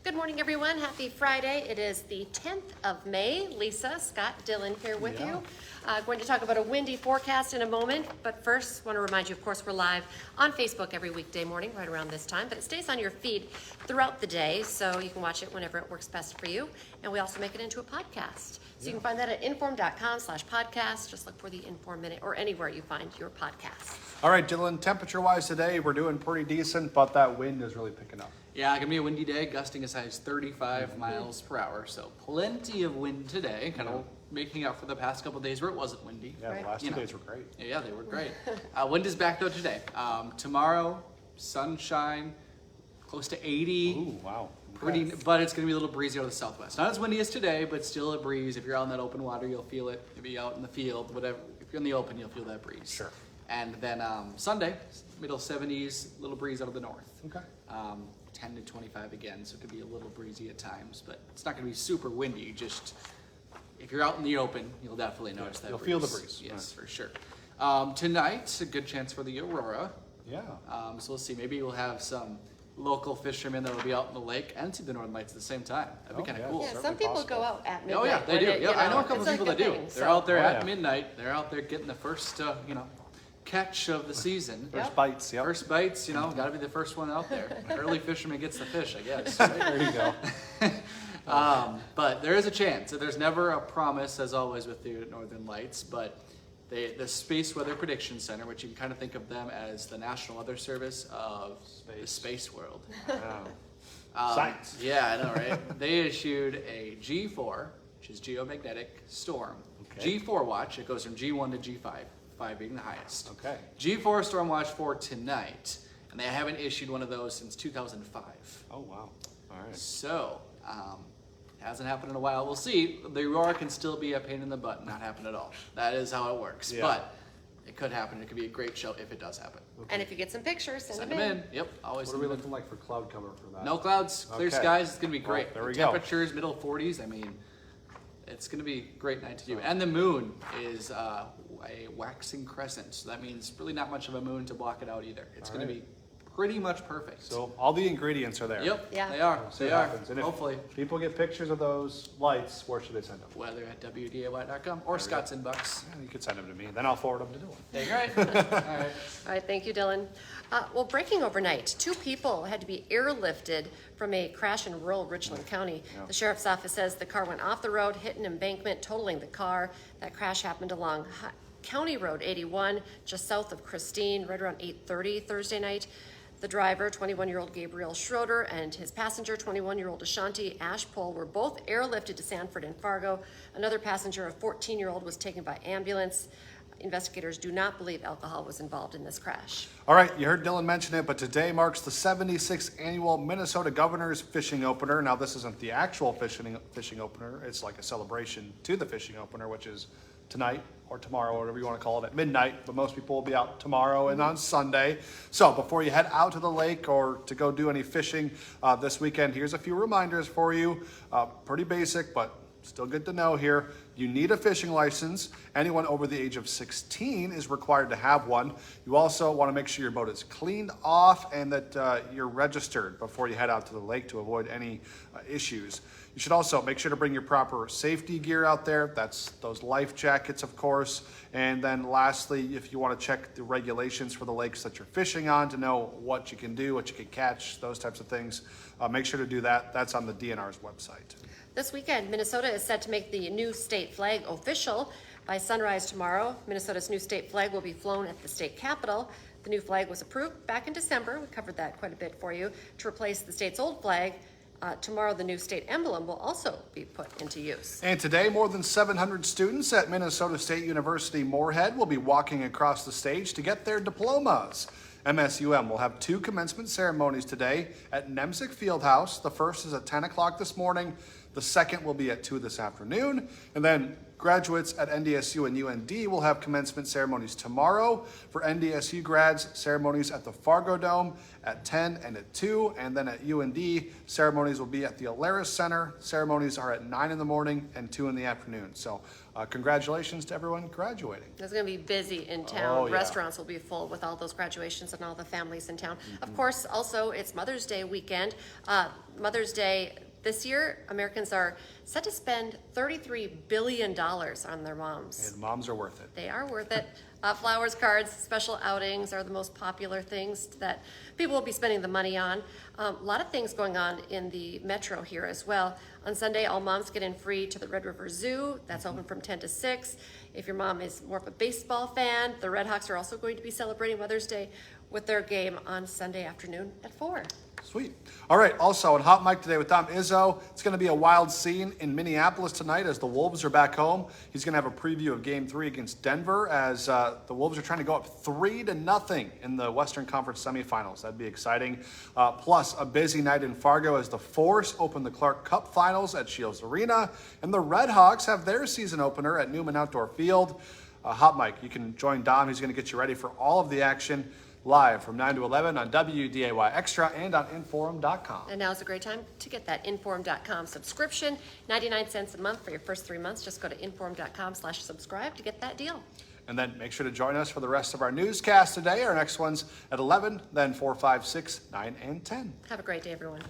Good morning, everyone. Happy Friday. It is the 10th of May. Lisa, Scott, Dylan here with you. Going to talk about a windy forecast in a moment, but first, want to remind you, of course, we're live on Facebook every weekday morning right around this time, but it stays on your feed throughout the day, so you can watch it whenever it works best for you. And we also make it into a podcast. So you can find that at inform.com/podcast. Just look for the Inform Minute or anywhere you find your podcasts. All right, Dylan, temperature-wise today, we're doing pretty decent, but that wind is really picking up. Yeah, it's gonna be a windy day, gusting as high as 35 miles per hour. So plenty of wind today, kind of making up for the past couple of days where it wasn't windy. Yeah, Right. the last You 2 know. days were great. Yeah, they were great. Wind is back though today. Tomorrow, sunshine, close to 80. Ooh, wow. Pretty, but it's gonna be a little breezy out of the southwest. Not as windy as today, but still a breeze. If you're out in that open water, you'll feel it. If you're out in the field, whatever. If you're in the open, you'll feel that breeze. Sure. And then Sunday, middle 70s, little breeze out of the north. Okay. 10 to 25 again, so it could be a little breezy at times, but it's not going to be super windy. Just if you're out in the open, you'll definitely notice that you'll breeze. feel the breeze. Yes, for sure. Tonight, a good chance for the aurora. Yeah. So we'll see. Maybe we'll have some local fishermen that will be out in the lake and see the northern lights at the same time. That'd be kind of yeah. cool. Yeah, certainly some people possible. go out at midnight. Oh yeah, they when do. it, Yeah, I know a couple it's people like that a do. thing, They're so- out there Oh, at yeah. midnight. They're out there getting the first, catch of the season. First Yep. bites, yep. First bites, got to be the first one out there. Early fisherman gets the fish, I guess. There you go. But there is a chance. There's never a promise, as always, with the Northern Lights, but the Space Weather Prediction Center, which you can kind of think of them as the National Weather Service of the space world. Wow. Science. Yeah, I know, right? They issued a G4, which is geomagnetic storm. Okay. G4 watch, it goes from G1 to G5, 5 being the highest. Okay. G4 storm watch for tonight, and they haven't issued one of those since 2005. Oh, wow. All right. So, hasn't happened in a while. We'll see. The aurora can still be a pain in the butt, and not happen at all. That is how it works. Yeah. But it could happen. It could be a great show if it does happen. And if you get some pictures, send Send them them in. in. Yep, always What are send we them in. looking like for cloud cover for that? No clouds, clear Okay. skies. It's gonna be Well, great. there we go. Temperatures middle 40s. I mean, it's gonna be a great night to do. And the moon is a waxing crescent, so that means really not much of a moon to block it out either. It's All gonna right. be pretty much perfect. So all the ingredients are there. Yep, Yeah. they are. We'll see They what are. happens. And if Hopefully. people get pictures of those lights, where should they send them? Whether at WDAY.com or Scott's inbox. Yeah, you could send them to me. Then I'll forward them to Dylan. That's right. All right. All right, thank you, Dylan. Well, breaking overnight, 2 people had to be airlifted from a crash in rural Richland County. The sheriff's office says the car went off the road, hit an embankment, totaling the car. That crash happened along County Road 81, just south of Christine, right around 8:30 Thursday night. The driver, 21-year-old Gabriel Schroeder, and his passenger, 21-year-old Ashanti Ashpole, were both airlifted to Sanford and Fargo. Another passenger, a 14-year-old, was taken by ambulance. Investigators do not believe alcohol was involved in this crash. All right, you heard Dylan mention it, but today marks the 76th annual Minnesota Governor's Fishing Opener. Now, this isn't the actual fishing opener. It's like a celebration to the fishing opener, which is tonight or tomorrow, whatever you want to call it, at midnight. But most people will be out tomorrow and on Sunday. So before you head out to the lake or to go do any fishing this weekend, here's a few reminders for you. Pretty basic, but still good to know here. You need a fishing license. Anyone over the age of 16 is required to have one. You also want to make sure your boat is cleaned off and that you're registered before you head out to the lake to avoid any issues. You should also make sure to bring your proper safety gear out there. That's those life jackets, of course. And then lastly, if you want to check the regulations for the lakes that you're fishing on to know what you can do, what you can catch, those types of things, make sure to do that. That's on the DNR's website. This weekend, Minnesota is set to make the new state flag official. By sunrise tomorrow, Minnesota's new state flag will be flown at the state capitol. The new flag was approved back in December. We covered that quite a bit for you to replace the state's old flag. Tomorrow, the new state emblem will also be put into use. And today, more than 700 students at Minnesota State University Moorhead will be walking across the stage to get their diplomas. MSUM will have 2 commencement ceremonies today at Nemsick Fieldhouse. The first is at 10 o'clock this morning. The second will be at 2 this afternoon. And then graduates at NDSU and UND will have commencement ceremonies tomorrow. For NDSU grads, ceremonies at the Fargo Dome at 10 and at 2. And then at UND, ceremonies will be at the Alaris Center. Ceremonies are at 9 in the morning and 2 in the afternoon. So congratulations to everyone graduating. It's going to be busy in town. Oh, yeah. Restaurants will be full with all those graduations and all the families in town. Of course, also, it's Mother's Day weekend. Mother's Day this year, Americans are set to spend $33 billion on their moms. And moms are worth it. They are worth it. Flowers, cards, special outings are the most popular things that people will be spending the money on. A lot of things going on in the metro here as well. On Sunday, all moms get in free to the Red River Zoo. That's open from 10 to 6. If your mom is more of a baseball fan, the Red Hawks are also going to be celebrating Mother's Day with their game on Sunday afternoon at 4. Sweet. All right, also on Hot Mic today with Tom Izzo, it's going to be a wild scene in Minneapolis tonight as the Wolves are back home. He's going to have a preview of Game 3 against Denver as the Wolves are trying to go up 3-0 in the Western Conference semifinals. That'd be exciting. Plus, a busy night in Fargo as the Force open the Clark Cup Finals at Shields Arena, and the Red Hawks have their season opener at Newman Outdoor Field. Hot Mic, you can join Dom. He's going to get you ready for all of the action live from 9 to 11 on WDAY Extra and on Inform.com. And now is a great time to get that Inform.com subscription. 99 cents a month for your first 3 months. Just go to Inform.com/subscribe to get that deal. And then make sure to join us for the rest of our newscast today. Our next one's at 11, then 4, 5, 6, 9, and 10. Have a great day, everyone.